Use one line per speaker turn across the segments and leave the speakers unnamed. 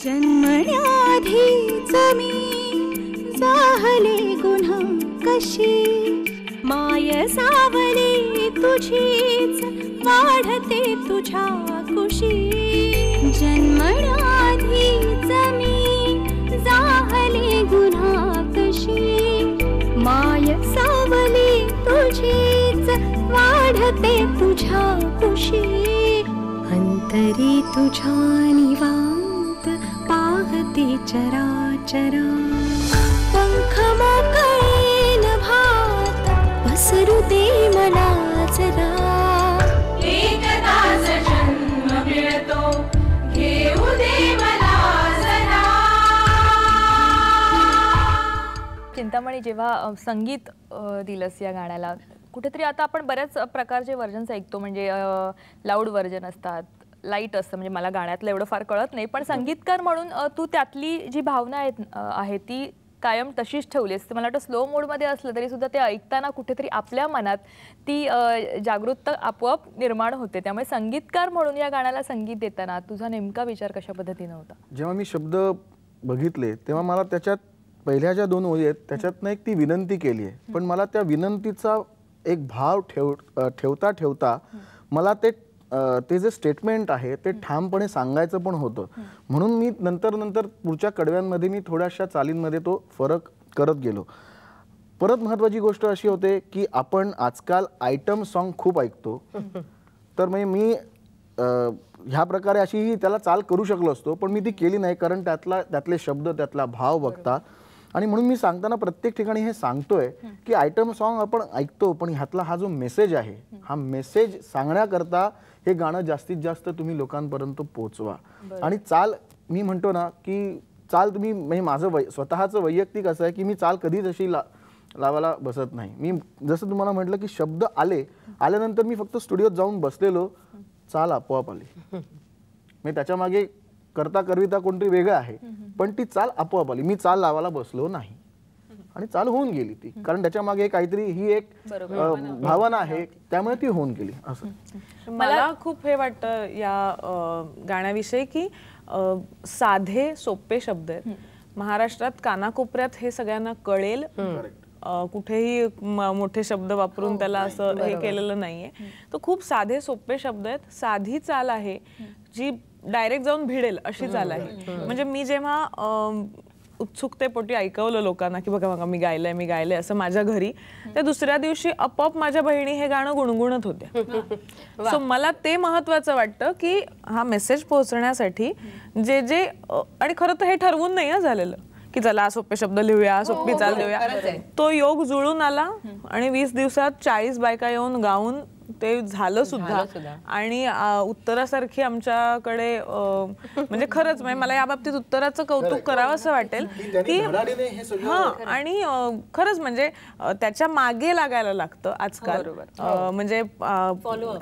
जन्मण्याआधीच मी जाहले गुन्हा कशी, माय सावली तुझीच वाढते तुझ्या कुशी. जन्मण्याआधीच मी जाहले गुन्हा कशी, माय सावली तुझीच वाढते तुझ्या कुशी. अंतरी तुझ्या निवांत पाहते चराचरा, पंख मोकळे नभात पसरू दे मला जरा. एकदाच जन्म मिळतो घेऊ दे मला जरा.
चिंतामणी, जेव्हा संगीत दिलंस या गाण्याला, कुठेतरी आता आपण बऱ्याच प्रकारचे व्हर्जन्स ऐकतो, म्हणजे लाऊड व्हर्जन असतात, लाईट असतं, म्हणजे मला गाण्यातलं एवढं फार कळत नाही, पण संगीतकार म्हणून तू त्यातली जी भावना आहे ती कायम तशीच ठेवली असते. मला वाटतं स्लो मोडमध्ये असलं तरी सुद्धा ते ऐकताना कुठेतरी आपल्या मनात ती जागरूकता आपोआप निर्माण होते. त्यामुळे संगीतकार म्हणून या गाण्याला संगीत देताना तुझा नेमका विचार कशा पद्धतीने होता?
जेव्हा मी शब्द बघितले तेव्हा मला त्याच्यात पहिल्या ज्या 2 ओळी आहेत त्याच्यातनं एक ती विनंती केली आहे, पण मला त्या विनंतीचा एक भाव ठेवता ठेवता मला ते जे स्टेटमेंट आहे ते ठामपणे सांगायचं पण होतं. म्हणून मी नंतर पुढच्या कडव्यांमध्ये मी थोड्याशा चालींमध्ये तो फरक करत गेलो. परत महत्त्वाची गोष्ट अशी होते की आपण आजकाल आयटम सॉन्ग खूप ऐकतो, तर म्हणजे मी ह्या प्रकारे अशी त्याला चाल करू शकलो असतो, पण मी ती केली नाही, कारण त्यातले शब्द, त्यातला भाव बघता. आणि म्हणून मी सांगताना प्रत्येक ठिकाणी हे सांगतोय की आयटम सॉन्ग आपण ऐकतो, पण ह्यातला हा जो मेसेज आहे, हा मेसेज सांगण्याकरता हे गाणं जास्तीत जास्त तुम्ही लोकांपर्यंत पोहोचवा. आणि चाल, मी म्हणतो ना की चाल तुम्ही, म्हणजे माझं स्वतःचं वैयक्तिक असं आहे की मी चाल कधीच अशी लावायला बसत नाही. मी जसं तुम्हाला म्हटलं की शब्द आल्यानंतर मी फक्त स्टुडिओत जाऊन बसलेलो, चाल आपोआप आली. म्हणजे त्याच्या मागे करता करविता कोणतरी वेगळं आहे, पण ती चाल आपोआप आली. मी चाल लावायला बसलो नाही आणि चाल होऊन गेली ती, कारण त्याच्या मागे काहीतरी ही एक भावना आहे, त्यामुळे ती होऊन गेली. असं
मला खूप हे वाटतं या गाण्याविषयी की साधे सोपे शब्द आहेत. महाराष्ट्रात कानाकोपऱ्यात हे सगळ्यांना कळेल, कुठेही मोठे शब्द वापरून त्याला असं हे केलेलं नाहीये. तर खूप साधे सोपे शब्द आहेत, साधी चाल आहे जी डायरेक्ट जाऊन भिडेल अशी चाल आहे. म्हणजे मी जेव्हा उत्सुकतेपोटी ऐकवलं लोकांना की बघा बघा मी गायलंय असं माझ्या घरी, त्या दुसऱ्या दिवशी आपोआप माझ्या बहिणी हे गाणं गुणगुणत होत्या. सो मला ते महत्वाचं वाटतं की हा मेसेज पोहोचण्यासाठी जे आणि खरं तर हे ठरवून नाही झालेलं की चला सोपे शब्द लिहूया, सोपी चाल लिहूया. तो योग जुळून आला आणि 20 दिवसात 40 बायका येऊन गाऊन ते झालं सुद्धा. आणि उत्तरासारखी आमच्याकडे म्हणजे खरंच म्हणजे मला या बाबतीत उत्तराचं कौतुक करावं असं वाटेल की आणि खरंच म्हणजे त्याच्या मागे लागायला लागतं आजकाल. म्हणजे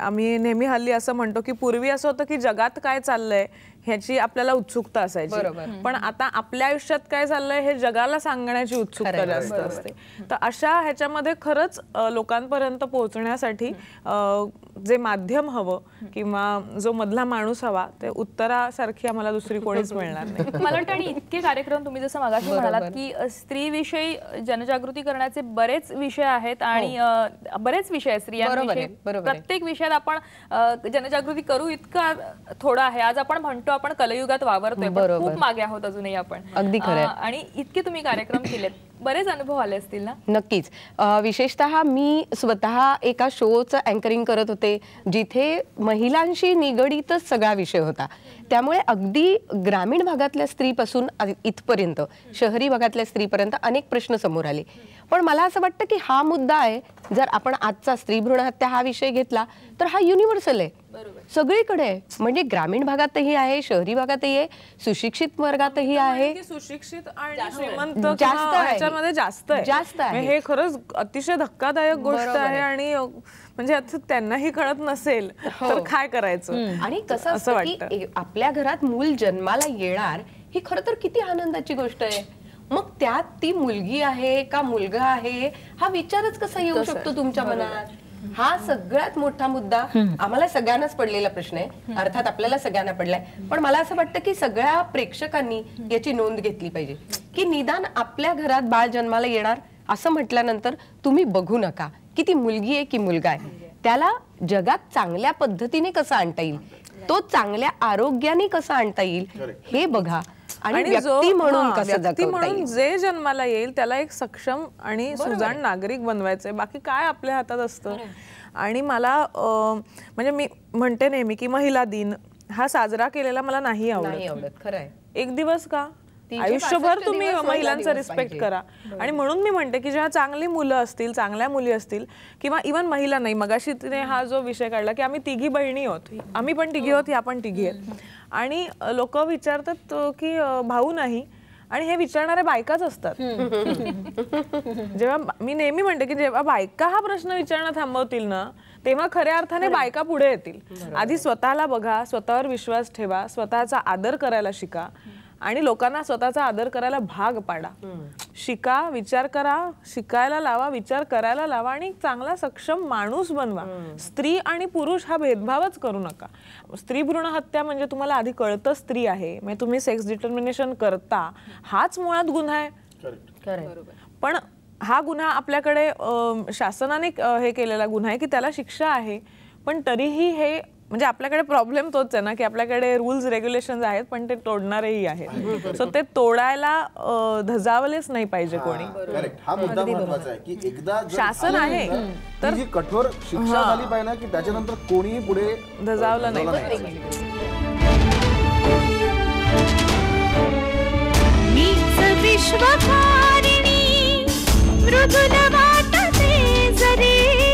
आम्ही नेहमी हल्ली असं म्हणतो की पूर्वी असं होतं की जगात काय चाललंय ह्याची आपल्याला उत्सुकता असायची, पण आता आपल्या आयुष्यात काय चाललंय हे जगाला सांगण्याची उत्सुकता जास्त असते. तर अशा ह्याच्यामध्ये खरंच लोकांपर्यंत पोहोचण्यासाठी जे माध्यम हवं किंवा जो मधला माणूस हवा, ते उत्तरासारखी आम्हाला दुसरी कोणीच मिळणार नाही.
मला वाटतं. आणि इतके कार्यक्रम तुम्ही जसं मगाशी म्हणालात की स्त्रीविषयी जनजागृती करण्याचे बरेच विषय आहेत आणि बरेच विषय आहेत स्त्रियांविषयी. प्रत्येक विषयात आपण जनजागृती करू इतका थोडा आहे. आज आपण म्हणतो आपण कलयुगात वावरतोय, खूप मागे आहोत अजूनही आपण.
अगदी खरं.
आणि इतके तुम्ही कार्यक्रम केलेत, बरेच अनुभव आले असतील ना?
नक्कीच. विशेषतः मी स्वतः एका शोचं अँकरिंग करत होते जिथे महिलांशी निगडीतच सगळा विषय होता. त्यामुळे अगदी ग्रामीण भागातल्या स्त्रीपासून इथपर्यंत शहरी भागातल्या स्त्रीपर्यंत अनेक प्रश्न समोर आले. पण मला असं वाटतं की हा मुद्दा आहे, जर आपण आजचा स्त्री भ्रूण हत्या हा विषय घेतला तर हा युनिव्हर्सल आहे, सगळीकडे आहे. म्हणजे ग्रामीण भागातही आहे, शहरी भागातही आहे, सुशिक्षित वर्गातही आहे.
सुशिक्षित आणि श्रीमंत ह्याच्यामध्ये जास्त आहे. हे खरंच अतिशय धक्कादायक गोष्ट आहे. आणि म्हणजे त्यांनाही कळत नसेल तर काय करायचं.
आणि कसं असं वाटतं आपल्या घरात मूल जन्माला येणार ही खरं तर किती आनंदाची गोष्ट आहे. मग त्यात ती मुलगी आहे का मुलगा आहे हा विचारच कसा येऊ शकतो तुमच्या मनात. हा सगळ्यात मोठा मुद्दा आम्हाला सगळ्यांनाच पडलेला प्रश्न आहे, अर्थात आपल्याला सगळ्यांना पडलाय, पण मला असं वाटतं की सगळ्या प्रेक्षकांनी याची नोंद घेतली पाहिजे की निदान आपल्या घरात बाळ जन्माला येणार असं म्हटल्यानंतर तुम्ही बघू नका की ती मुलगी आहे की मुलगा आहे, त्याला जगात चांगल्या पद्धतीने कसं आणता येईल, तो चांगल्या आरोग्याने कसं आणता येईल हे बघा, आणि व्यक्ती म्हणून कसं
व्यक्ती
जगवता
म्हणून
येईल.
जे जन्माला येईल त्याला एक सक्षम आणि सुजाण नागरिक बनवायचंय, बाकी काय आपल्या हातात असतं. आणि मला म्हणजे मी म्हणते नेहमी की महिला दिन हा साजरा केलेला मला नाही आवडत.
खरंय.
एक दिवस का,
365
आयुष्यभर तुम्ही
दिवस
महिलांचा
दिवस
रिस्पेक्ट
पाहिजे.
करा. आणि म्हणून मी म्हणते की जेव्हा चांगली मुलं असतील, चांगल्या मुली असतील, किंवा इव्हन महिला नाही, मगाशी तिने हा जो विषय काढला की आम्ही तिघी बहिणी आहोत, आम्ही पण तिघी आहोत, ह्या पण तिघी आहेत, आणि लोक विचारतात की भाऊ नाही, आणि हे विचारणाऱ्या बायकाच असतात. जेव्हा मी नेहमी म्हणते की जेव्हा बायका हा प्रश्न विचारणं थांबवतील ना, तेव्हा खऱ्या अर्थाने बायका पुढे येतील. आधी स्वतःला बघा, स्वतःवर विश्वास ठेवा, स्वतःचा आदर करायला शिका, आणि लोकांना स्वतःचा आदर करायला भाग पाडा. शिका, विचार करा, शिकायला लावा, विचार करायला लावा, आणि चांगला सक्षम माणूस बनवा. स्त्री आणि पुरुष हा भेदभावच करू नका. स्त्री भ्रूण हत्या म्हणजे तुम्हाला आधी कळतं स्त्री आहे, म्हणजे तुम्ही सेक्स डिटर्मिनेशन करता, हाच मुळात गुन्हा आहे. पण हा गुन्हा आपल्याकडे शासनाने हे केलेला गुन्हा आहे की त्याला शिक्षा आहे, पण तरीही हे म्हणजे आपल्याकडे प्रॉब्लेम तोच आहे ना की आपल्याकडे रूल्स रेग्युलेशन आहेत, पण ते तोडणारेही आहेत. सो ते तोडायला धजावलेच नाही पाहिजे कोणी.
हा मुद्दा महत्त्वाचा आहे की एकदा
शासन आहे
तर जी कठोर शिक्षा झाली पाहिजे ना की त्याच्यानंतर कोणीही पुढे
धजावलं नाही.
मीच विश्वकारिणी मृदुल वाटते जरी